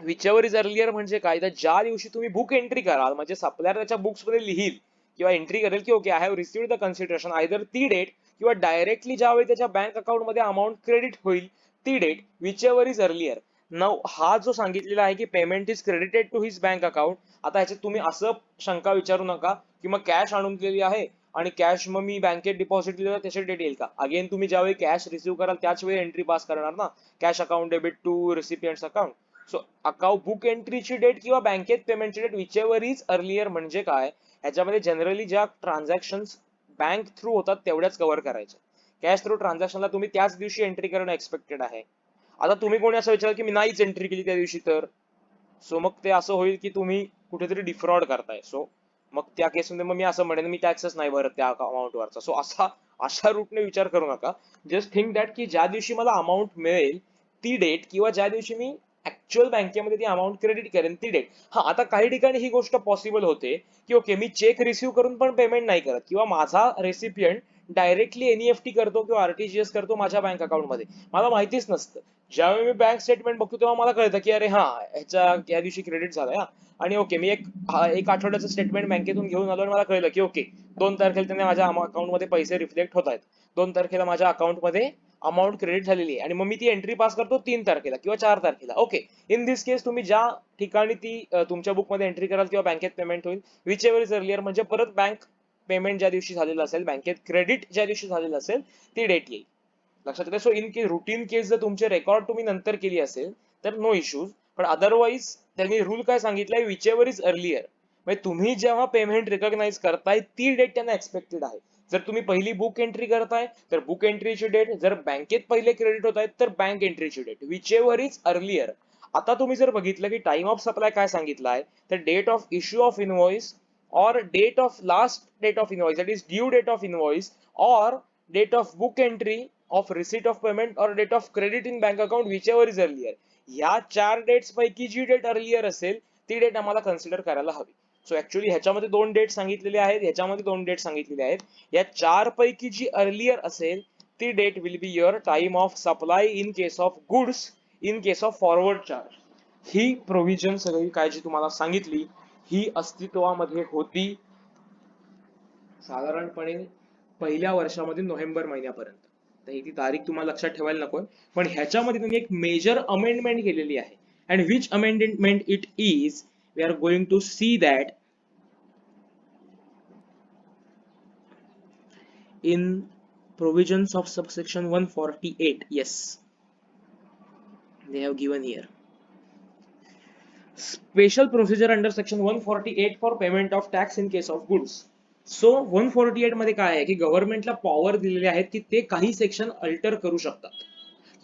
Speaker 1: विचेवर इज अर्लियर म्हणजे काय, तर ज्या दिवशी तुम्ही बुक एंट्री कराल, म्हणजे सप्लायर त्याच्या बुक्स मध्ये लिहिल किंवा एंट्री करेल की okay I have received the consideration, either ती डेट किंवा डायरेक्टली ज्यावेळी त्याच्या बँक अकाउंट मध्ये अमाऊंट क्रेडिट होईल ती date, whichever is earlier. Now हा जो सांगितलेला आहे की payment is credited to his bank account, आता ह्याच्यात तुम्ही असं शंका विचारू नका की मग कॅश आणून दिलेली आहे आणि कॅश मग मी बँकेत डिपॉझिट दिलं त्याची डेट येईल का. अगेन तुम्ही ज्यावेळी कॅश रिसीव्ह कराल त्याच वेळी एंट्री पास करणार ना, cash account debit to recipients account. So account book एंट्रीची डेट किंवा बँकेत पेमेंटची डेट विचेवर इज अर्लियर म्हणजे काय, ह्याच्यामध्ये जनरली ज्या ट्रान्झॅक्शन बँक थ्रू होतात तेवढ्याच कव्हर करायच्या. कॅश थ्रू ट्रान्झॅक्शनला तुम्ही त्याच दिवशी एंट्री करणं एक्सपेक्टेड आहे. आता तुम्ही कोणी असं विचार की मी नाहीच एंट्री केली त्या दिवशी तर, सो मग ते असं होईल की तुम्ही कुठेतरी डिफ्रॉड करताय. सो मग त्या केसमध्ये मग मी असं म्हणेन मी टॅक्सच नाही भरत त्या अमाऊंटवरचा. सो अशा रूटने विचार करू नका. जस्ट थिंक दॅट की ज्या दिवशी मला अमाऊंट मिळेल ती डेट किंवा ज्या दिवशी मी ऍक्च्युअल बँकेमध्ये ती अमाऊंट क्रेडिट करेन ती डेट. हा, आता काही ठिकाणी ही गोष्ट पॉसिबल होते की ओके मी चेक रिसीव्ह करून पण पेमेंट नाही करत किंवा माझा रेसिपियंट डायरेक्टली एनईएफटी करतो किंवा आरटीजीएस करतो माझ्या बँक अकाउंट मध्ये, मला माहितीच नसतं. ज्यावेळी मी बँक स्टेटमेंट बघतो तेव्हा मला कळतं की अरे हा ह्याच्या या दिवशी क्रेडिट झालाय हा, आणि ओके मी एक आठवड्याचं स्टेटमेंट बँकेतून घेऊन आलो आणि मला कळलं की ओके 2 तारखेला त्यांनी माझ्या अकाउंट मध्ये पैसे रिफ्लेक्ट होत आहेत, 2 तारखेला माझ्या अकाउंट मध्ये अमाऊंट क्रेडिट झालेली आहे, आणि मग मी ती एंट्री पास करतो 3 तारखेला किंवा 4 तारखेला. ओके, इन दिस केस तुम्ही ज्या ठिकाणी ती तुमच्या बुक मध्ये एंट्री कराल किंवा बँकेत पेमेंट होईल विच एव्हर इज अर्लियर म्हणजे परत बँक पेमेंट ज्या दिवशी झालेलं असेल, बँकेत क्रेडिट ज्या दिवशी झालेलं असेल ती डेट येईल. लक्षात येते. सो इन केस रुटीन केस जर तुमचे रेकॉर्ड तुम्ही नंतर केली असेल तर नो इश्यूज, पण अदरवाईज त्यांनी रूल काय सांगितलाय, विच एव्हर इज अर्लियर म्हणजे तुम्ही जेव्हा पेमेंट रिकॉग्नाइज करताय ती डेट त्यांना एक्सपेक्टेड आहे. जर तुम्ही पहिली बुक एंट्री करताय तर बुक एंट्रीची डेट, जर बँकेत पहिले क्रेडिट होत आहेत तर बँक एंट्रीची date, whichever is earlier. आता तुम्ही जर बघितलं की टाइम ऑफ सप्लाय काय सांगितलाय, तर date of issue of invoice or date of last date of invoice, that is due date of invoice, or date of book entry of receipt of payment, or date of credit in bank account, whichever is earlier. या 4 dates पैकी जी date earlier असेल ती date आम्हाला consider करायला हवी. So actually ह्याच्यामध्ये 2 date सांगितलेले आहेत, ह्याच्यामध्ये 2 डेट सांगितलेले आहेत. या 4 पैकी जी अर्लियर असेल ती date will be your time of supply in case of goods, in case of forward charge. ही प्रोव्हिजन सगळी काय जी तुम्हाला सांगितली ही अस्तित्वामध्ये होती साधारणपणे पहिल्या वर्षामध्ये नोव्हेंबर महिन्यापर्यंत. तर ही ती तारीख तुम्हाला लक्षात ठेवायला नकोय, पण ह्याच्यामध्ये त्यांनी एक मेजर अमेंडमेंट केलेली आहे. And which amendment it is, we are going to see that in provisions of subsection 148. Yes, they have given here special procedure under section 148 for payment of tax in case of goods. So 148 मध्ये काय आहे की गव्हर्नमेंटला power दिलेले आहेत की ते काही section alter करू शकतात.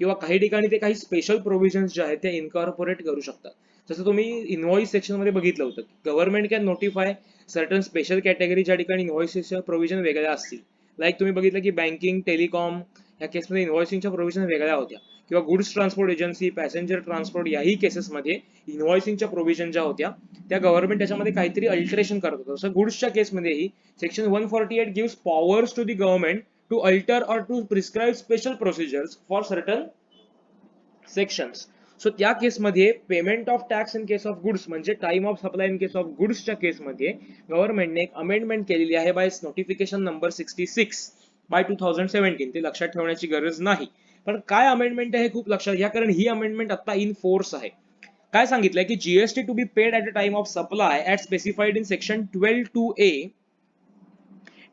Speaker 1: किंवा काही ठिकाणी ते काही स्पेशल प्रोव्हिजन्स जे आहेत ते इनकॉर्पोरेट करू शकतात. जसं तुम्ही इनव्हॉइस सेक्शन मध्ये बघितलं होतं, government can notify certain special category ज्या ठिकाणी इनव्हॉइसेसच्या प्रोव्हिजन वेगळ्या असतील. लाईक तुम्ही बघितलं की बँकिंग, टेलिकॉम या केसमध्ये इनव्हॉइसिंगच्या प्रोव्हिजन वेगळ्या होत्या, किंवा goods transport agency, passenger transport याही केसेसमध्ये इनव्हॉइसिंगच्या प्रोव्हिजन ज्या होत्या त्या गव्हर्नमेंट त्याच्यामध्ये काहीतरी अल्टरेशन करत होतं. जसं गुड्सच्या केसमध्येही section 148 gives powers to the government to alter or to prescribe special procedures for certain sections. So त्या केसमध्ये payment of tax in case of goods म्हणजे time of supply in case of गुड्सच्या केसमध्ये गव्हर्नमेंटने एक अमेंडमेंट केलेली आहे by notification number 66 bye 2017. ते लक्षात ठेवण्याची गरज नाही. पण काय अमेंडमेंट आहे हे खूप लक्षात घ्या, कारण ही अमेंडमेंट आता इन फोर्स आहे. काय सांगितलंय की GST to be paid at a time of supply at specified in section 12(2)(a)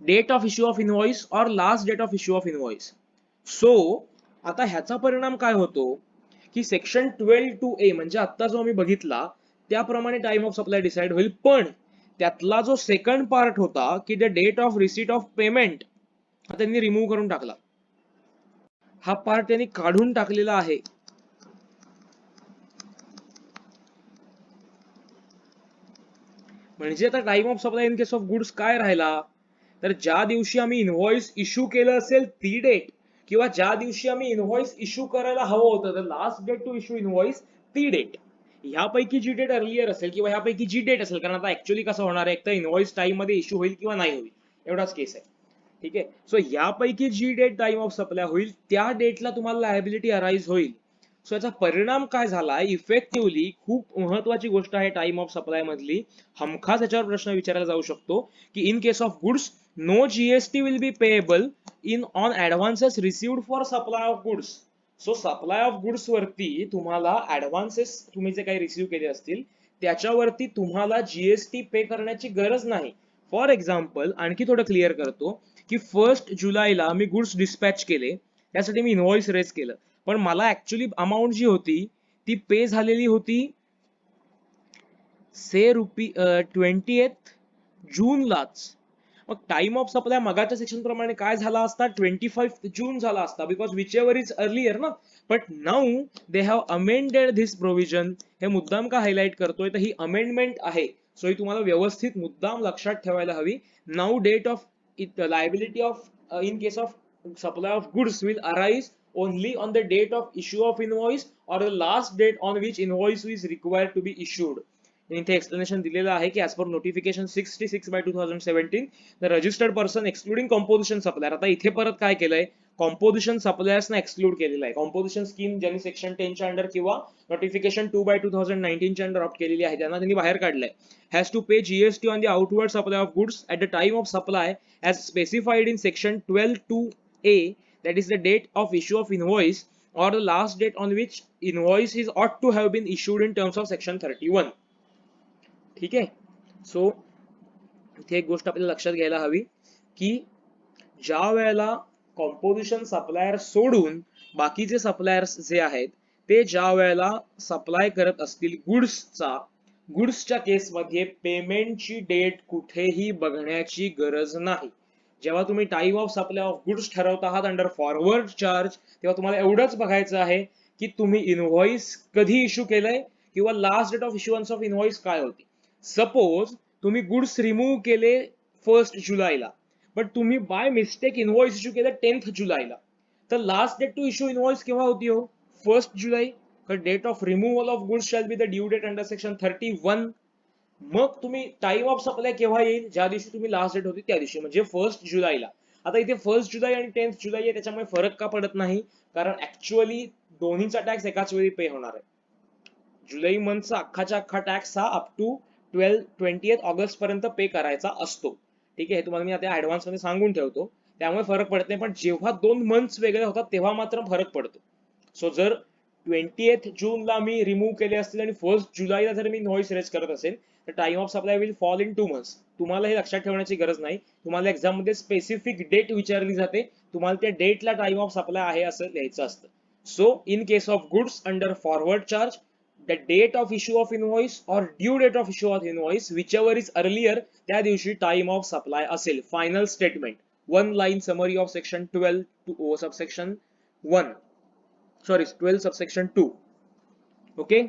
Speaker 1: date of issue of invoice or last date of issue of invoice. So आता ह्याचा परिणाम काय होतो की सेक्शन 12(2)(a) म्हणजे आता जो आम्ही बघितला त्याप्रमाणे टाइम ऑफ सप्लाय डिसाइड होईल, पण त्यातला जो सेकंड पार्ट होता की the date of receipt of payment हा त्यांनी रिमूव्ह करून टाकला. हा पार्ट त्यांनी काढून टाकलेला आहे. म्हणजे आता time of supply in case of goods काय राहिला, तर ज्या दिवशी आम्ही इनव्हॉइस इश्यू केलं असेल ती डेट, किंवा ज्या दिवशी आम्ही इनव्हॉइस इश्यू करायला हवं होतं तर last date to issue invoice ती डेट, ह्यापैकी जी डेट अर्लियर असेल किंवा ह्यापैकी जी डेट असेल, कारण आता ऍक्च्युअली कसं होणार आहे, एक तर इनव्हॉइस टाइम मध्ये इश्यू होईल किंवा नाही होईल एवढाच केस आहे. ठीक आहे. सो यापैकी जी डेट टाइम ऑफ सप्लाय होईल त्या डेटला तुम्हाला लायबिलिटी अराईज होईल. सो याचा परिणाम काय झाला, इफेक्टिव्हली खूप महत्वाची गोष्ट आहे टाइम ऑफ सप्लाय मधली, हमखास याच्यावर प्रश्न विचारला जाऊ शकतो की in case of goods no GST will be payable in on advances received for supply of goods. So supply of goods वरती तुम्हाला ऍडव्हान्सेस तुम्ही जे काही रिसिव्ह केले असतील त्याच्यावरती तुम्हाला जीएसटी पे करण्याची गरज नाही. फॉर एक्झाम्पल आणखी थोडं क्लिअर करतो की 1 जुलैला मी गुड्स डिस्पॅच केले, त्यासाठी मी इनव्हॉइस रेज केलं, पण मला ऍक्च्युअली अमाऊंट जी होती ती पे झालेली होती से रुपी 28 जूनलाच. मग टाइम ऑफ सप्लाय मगाच्या सेक्शन प्रमाणे काय झाला असता, 25 जून झाला असता, because whichever is earlier ना. But now they have amended this provision. हे मुद्दाम का हायलाइट करतोय, तर ही अमेंडमेंट आहे, सो ही तुम्हाला व्यवस्थित मुद्दाम लक्षात ठेवायला हवी. Now date of liability of in case of supply of goods will arise only on the date of issue of invoice or the last date on which invoice is required to be issued. इथे explanation दिलेलं आहे की as per notification 66 by 2017 the registered person excluding composition supplier. आता इथे परत काय केलंय, composition suppliers ना एक्सक्लूड केलेलं आहे. कॉम्पोजिशन स्कीम ज्यांनी सेक्शन 10 च्या अंडर किंवा नोटिफिकेशन 2 by 2019 च्या अंडर ऑप्ट केलेली आहे त्यांना त्यांनी बाहेर काढलंय. Has to pay GST on the outward supply of goods at the time of supply as specified in section 12(2)(a), that is the date of issue of invoice or the last date on which invoice is ought to have been issued in terms of section 31. ठीक आहे. So इथे एक गोष्ट आपल्याला लक्षात घ्यायला हवी की ज्या वेळेला कॉम्पोजिशन सप्लायर सोडून बाकीचे सप्लायर्स जे आहेत ते ज्या वेळेला सप्लाय करत असतील गुड्सच्या केसमध्ये पेमेंटची डेट कुठेही बघण्याची गरज नाही. जेव्हा तुम्ही time of supply of goods ठरवत आहात अंडर फॉरवर्ड चार्ज, तेव्हा तुम्हाला एवढंच बघायचं आहे की तुम्ही इनव्हॉइस कधी इश्यू केलंय किंवा last date of issuance of invoice काय होती. सपोज तुम्ही गुड्स रिमूव्ह केले 1 जुलैला, बट तुम्ही बाय मिस्टेक इनव्हॉइस इश्यू केलं 10 जुलैला, तर last date to issue invoice केव्हा होती हो, 1 जुलै. Date of removal of goods shall be the due date under section 31. मग तुम्ही टाइम ऑफ सप्लाय केव्हा येईल, ज्या दिवशी तुम्ही लास्ट डेट होती त्या दिवशी, म्हणजे 1 जुलैला. आता इथे 1 जुलै आणि 10 जुलै आहे, त्याच्यामुळे फरक का पडत नाही, कारण ऍक्च्युअली दोन्हीचा टॅक्स एकाच वेळी पे होणार आहे. जुलै मंथचा अख्खाच्या अख्खा टॅक्स हा अप टू 20 ऑगस्ट पर्यंत पे करायचा असतो. ठीक आहे, हे तुम्हाला मी आता ऍडव्हान्स मध्ये सांगून ठेवतो, त्यामुळे फरक पडत नाही. पण जेव्हा 2 मंथ्स वेगळे होतात तेव्हा मात्र फरक पडतो. सो जर 20 जूनला मी रिमूव्ह केले असतील आणि 1 जुलैला जर मी इनव्हॉइस रेज करत असेल तर time of supply will fall in 2 months. तुम्हाला हे लक्षात ठेवण्याची गरज नाही, तुम्हाला एक्झाम मध्ये स्पेसिफिक डेट विचारली जाते, तुम्हाला त्या डेटला टाइम ऑफ सप्लाय आहे असं लिहायचं असतं. So in case of goods under forward charge, the date of issue of invoice or due date of issue of invoice whichever is earlier त्या दिवशी time of supply असेल. Final statement, one line summary of section 12 to subsection 1. sorry, 12 subsection 2. Okay,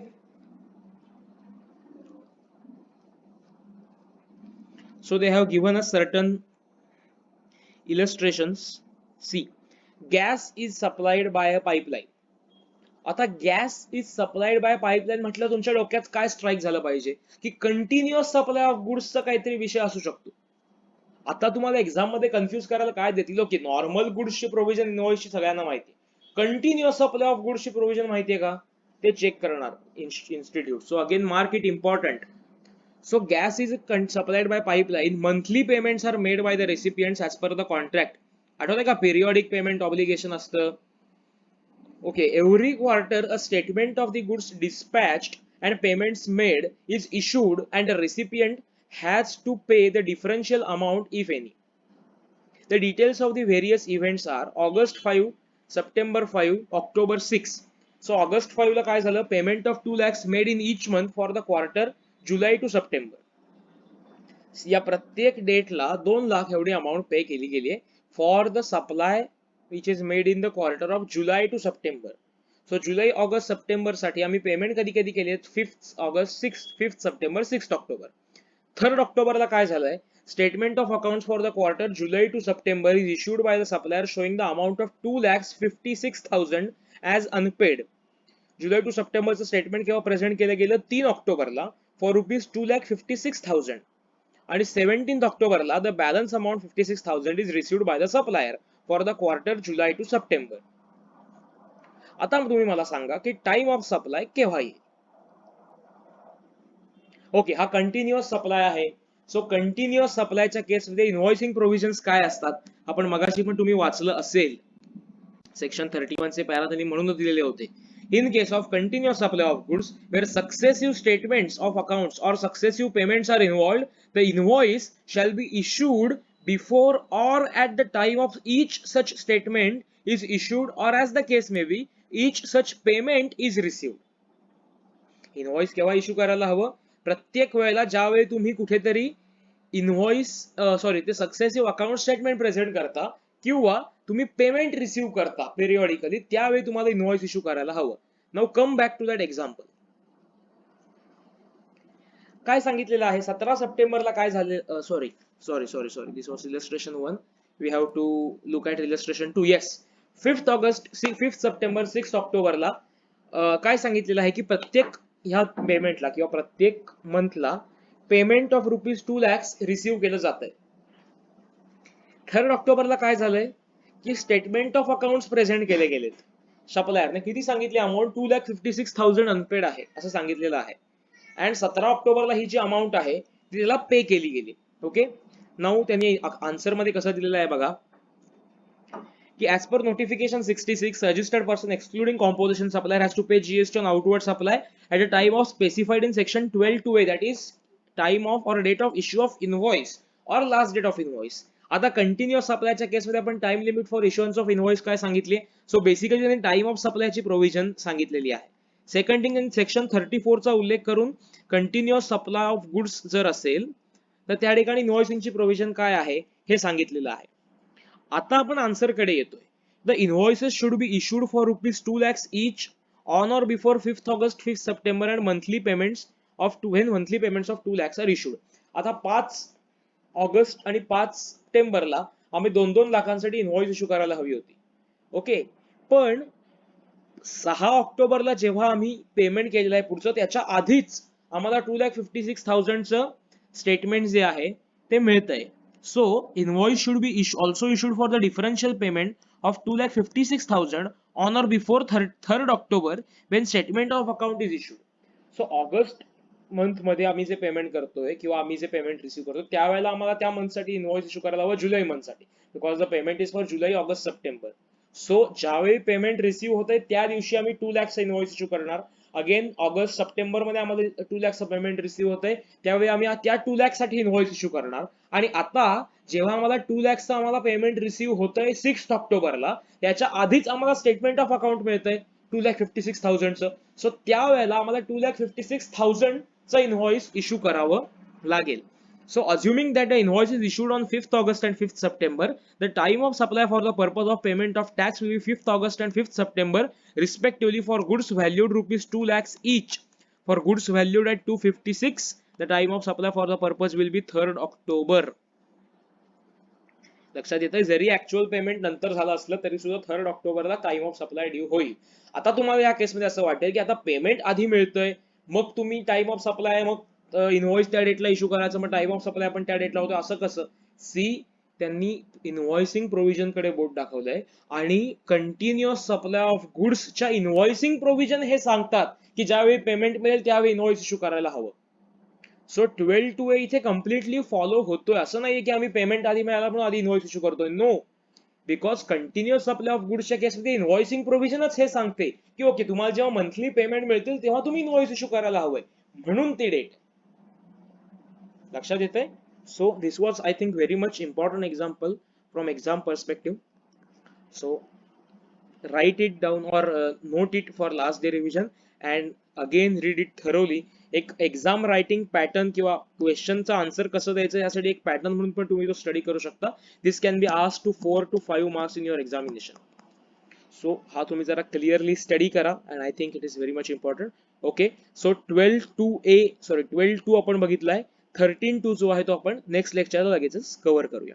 Speaker 1: so they have given us certain illustrations. See, gas is supplied by a pipeline. आता gas is supplied by pipeline म्हटलं तुमच्या डोक्यात काय strike झालं पाहिजे की continuous supply of गुड्सचा काहीतरी विषय असू शकतो. आता तुम्हाला एक्झाम मध्ये कन्फ्युज करायला काय देतील की नॉर्मल गुड्सची प्रोव्हिजन इनवॉइसची सगळ्यांना माहिती, कंटिन्युअस सप्लाय ऑफ गुड्सची प्रोव्हिजन माहितीये का ते चेक करणार institute. So again mark it important. So gas is supplied by pipeline. Monthly payments are made by the recipients as per the contract. आठवतंय का periodic payment obligation असतं. Okay, every quarter a statement of the goods dispatched and payments made is issued and the recipient has to pay the differential amount if any. The details of the various events are August 5, September 5, October 6. So August 5 ला काय झालं, payment of 2 lakhs made in each month for the quarter July to September. या प्रत्येक डेटला 2 लाख एवढी amount पे केली गेली आहे for the supply which is made in the quarter of July to September. So July August September साठी आम्ही payment कधी कधी केली आहे 5 ऑगस्ट 6 5 सप्टेंबर 6 ऑक्टोबर. 3 ऑक्टोबरला काय झालंय, statement of accounts for the quarter July to September is issued by the supplier showing the amount of 2,56,000 as unpaid. July to सप्टेंबरचं स्टेटमेंट केव्हा प्रेझेंट केलं गेलं 3 ऑक्टोबरला फॉर रुपीज 2,56,000 आणि 17 ऑक्टोबरला the balance amount 56,000 is received by the supplier for the quarter July to September. आता तुम्ही मला सांगा की टाइम ऑफ सप्लाय केव्हा येईल. ओके, हा कंटिन्युअस सप्लाय आहे. सो कंटिन्युअस सप्लायच्या केसमध्ये इनव्हॉइसिंग प्रोव्हिजन्स काय असतात आपण मगाशी पण तुम्ही वाचलं असेल, सेक्शन 31 चे पॅरा त्यांनी म्हणून दिलेले होते. In case of continuous supply of goods where successive statements of accounts or successive payments are involved, the invoice shall be issued before or at the time of each such statement is issued or as the case may be each such payment is received. Invoice केव्हा issue करायला हवं, प्रत्येक वेळेला ज्यावेळी तुम्ही कुठेतरी invoice sorry ते successive account statement present करता किंवा तुम्ही पेमेंट रिसीव्ह करता पेरियॉडिकली त्यावेळी तुम्हाला इनव्हॉइस इश्यू करायला हवं. Now come back to that example. काय सांगितलेलं आहे 17 सप्टेंबरला काय झाले, sorry sorry sorry sorry this was illustration 1, we have to look at illustration 2. Yes, 5 August 5 September 6 ऑक्टोबरला काय सांगितलेलं आहे की प्रत्येक ह्या पेमेंटला किंवा प्रत्येक मंथला payment of rupees 2 lakhs receive केलं जात आहे. 3 ऑक्टोबरला काय झालंय की स्टेटमेंट ऑफ अकाउंट्स प्रेझेंट केले गेलेत. सप्लायरने किती सांगितली अमाऊंट 2,56,000 अनपेड आहे असं सांगितलेलं आहे. अँड 17 ऑक्टोबरला ही जी अमाऊंट आहे ती त्याला पे केली गेली. ओके, नाऊ त्यांनी आन्सर मध्ये कसं दिलेलं आहे बघा की as per notification 66 registered person excluding composition supplier has to pay GST on outward supply at a time of specified in section 12(2)(a), that is time of or date of issue of invoice or last date of invoice. आता continuous सप्लायच्या केसमध्ये आपण time limit for issuance of invoice काय सांगितले. So basically त्यांनी time of supply provision सांगितलेली आहे. Second thing, in section 34 चा उल्लेख करून कंटिन्युअस सप्लाय ऑफ गुड्स जर असेल तर त्या ठिकाणी इनव्हॉइसिंगची प्रोव्हिजन काय आहे हे सांगितलेलं आहे. आता आपण आन्सर कडे येतोय. The invoices should be issued for rupees 2 lakhs each on or before 5th August 5th September and monthly payments of 2 lakhs are issued. आता 5 ऑगस्ट आणि 5 सप्टेंबरला आम्ही 2-2 लाखांसाठी इनव्हॉइस इश्यू करायला हवी होती. ओके, पण 6 ऑक्टोबरला जेव्हा आम्ही पेमेंट केलेलं आहे पुढचं त्याच्या आधीच आम्हाला 2,56,000 चं स्टेटमेंट जे आहे ते मिळतंय. So invoice should be also issued for the differential payment of 2,56,000 on or before 3rd October when statement of account is issued. So August month मध्ये आम्ही जे पेमेंट करतोय किंवा आम्ही जे पेमेंट रिसीव्ह करतो त्यावेळेला आम्हाला त्या मंथसाठी इनव्हॉइस इश्यू करायला हवं जुलै मंथसाठी, because the payment is for July August September. So ज्यावेळी पेमेंट रिसीव्ह होतंय त्या दिवशी आम्ही 2 lakhs इनव्हॉइस इश्यू करणार. अगेन ऑगस्ट सप्टेंबर मध्ये आम्हाला 2 lakhs पेमेंट रिसीव्ह होतंय त्यावेळी आम्ही त्या 2 lakhs साठी इनव्हॉइस इश्यू करणार. आणि आता जेव्हा आम्हाला 2 lakhs आम्हाला पेमेंट रिसीव्ह होतंय 6 ऑक्टोबरला त्याच्या आधीच आम्हाला स्टेटमेंट ऑफ अकाउंट मिळतंय 2,56,000 चं. सो त्यावेळेला आम्हाला 2,56,000 चं इनव्हॉइस इश्यू करावं लागेल. So assuming that the invoice is issued on 5th August and 5th September, the time of supply for the purpose of payment of tax will be 5th August and 5th September respectively for goods valued rupees 2 lakhs each. For goods valued at 256, the time of supply for the purpose will be 3rd October. लक्षात येतं, जरी actual payment नंतर झालं असलं तरी सुद्धा 3rd ऑक्टोबरला time of supply due होईल. आता तुम्हाला या केसमध्ये असं वाटेल की आता पेमेंट आधी मिळतंय, मग तुम्ही टाइम ऑफ सप्लाय, मग इनव्हॉइस त्या डेटला इश्यू करायचं, मग टाइम ऑफ सप्लाय पण त्या डेटला होतो, असं कसं? सी, त्यांनी इनव्हॉइसिंग प्रोव्हिजन कडे बोट दाखवलंय आणि कंटिन्युअस सप्लाय ऑफ गुड्सच्या इनव्हॉइसिंग प्रोव्हिजन हे सांगतात की ज्यावेळी पेमेंट मिळेल त्यावेळी इनव्हॉइस इश्यू करायला हवं. सो 12(2)A इथे कम्प्लिटली फॉलो होतोय. असं नाहीये की आम्ही पेमेंट आधी मिळाला म्हणून आधी इनव्हॉइस इश्यू करतोय. No, because continuous supply of गुड्सच्या केसमध्ये इनव्हॉइसिंग प्रोव्हिजनच हे सांगते की ओके, तुम्हाला जेव्हा मंथली पेमेंट मिळतील तेव्हा तुम्ही इनव्हॉइस इश्यू करायला हवंय, म्हणून ती डेट. लक्षात येते? So this was I think very much important example from exam perspective. So write it down or note it for last day revision and again read it thoroughly. एक exam writing pattern किंवा क्वेश्चनचा answer कसं द्यायचं यासाठी एक pattern म्हणून पण तुम्ही तो स्टडी करू शकता. This can be asked to 4 to 5 marks in your examination. So हा तुम्ही जरा क्लिअरली स्टडी करा and I think it is very much important. Okay, so 12(2)A आपण बघितलाय. 13(2) जो आहे तो आपण नेक्स्ट लेक्चरला लगेचच कव्हर करूया.